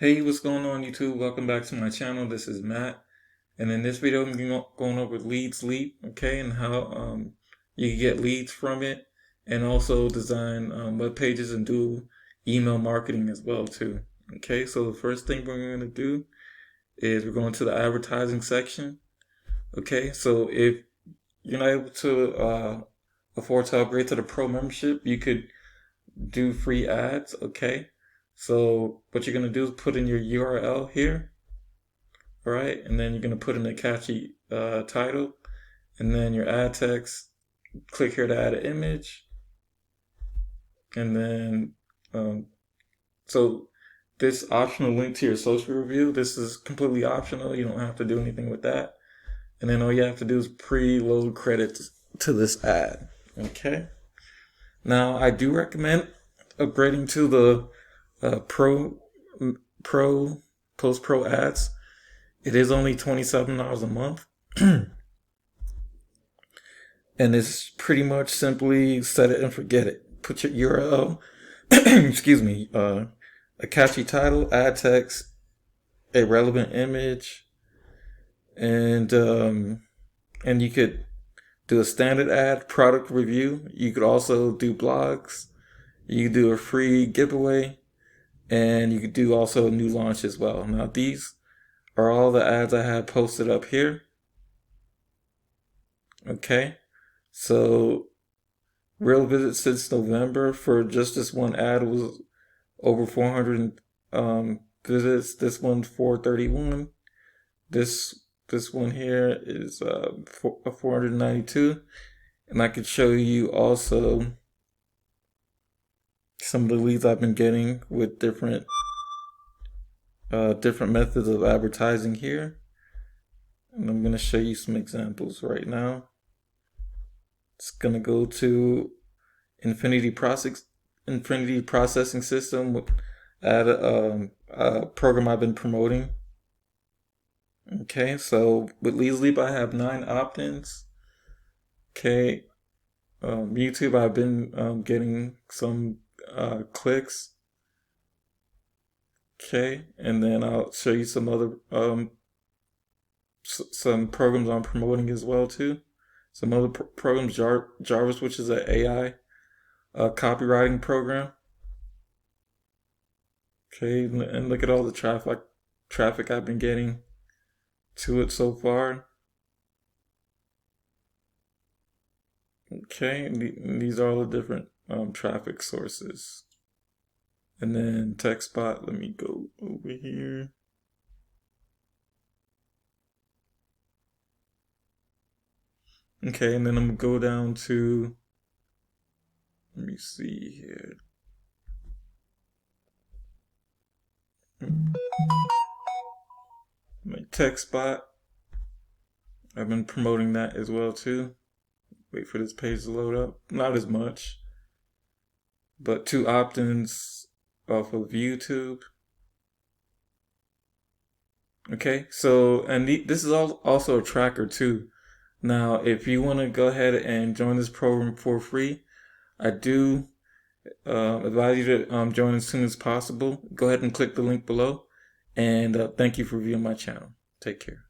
Hey, what's going on YouTube? Welcome back to my channel. This is Matt, and in this video I'm going over leadsleap, okay, and how you can get leads from it, and also design web pages and do email marketing as well too. Okay, so the first thing we're going to do is we're going to the advertising section. Okay, so if you're not able to afford to upgrade to the pro membership, you could do free ads. Okay, so what you're gonna do is put in your URL here, all right, and then you're gonna put in a catchy title, and then your ad text. Click here to add an image, and then so this optional link to your social review. This is completely optional. You don't have to do anything with that. And then all you have to do is preload credits to this ad. Okay. Now I do recommend upgrading to the pro post pro ads. It is only $27 a month. And it's pretty much simply set it and forget it. Put your URL, excuse me, a catchy title, ad text, a relevant image, and you could do a standard ad, product review. You could also do blogs. You could do a free giveaway, and you could do also a new launch as well. Now these are all the ads I have posted up here. Okay, so real visits since November for just this one ad was over 400 visits. This one 431. This one here is 492, and I could show you also some of the leads I've been getting with different methods of advertising here, and I'm going to show you some examples right now. It's going to go to Infinity Processing System at a program I've been promoting. Okay, so with leadsleap I have 9 opt-ins. Okay, YouTube I've been getting some clicks. Okay, and then I'll show you some other some programs I'm promoting as well too. Some other programs, Jarvis, which is an AI copywriting program. Okay, and look at all the traffic I've been getting to it so far. Okay, and these are all the different traffic sources. And then TechSpot, let me go over here. Okay, and then I'm gonna go down to, let me see here. My TechSpot, I've been promoting that as well too. Wait for this page to load up. Not as much, but 2 opt-ins off of YouTube. Okay, so and this is also a tracker too. Now, if you want to go ahead and join this program for free, I do advise you to join as soon as possible. Go ahead and click the link below, and thank you for viewing my channel. Take care.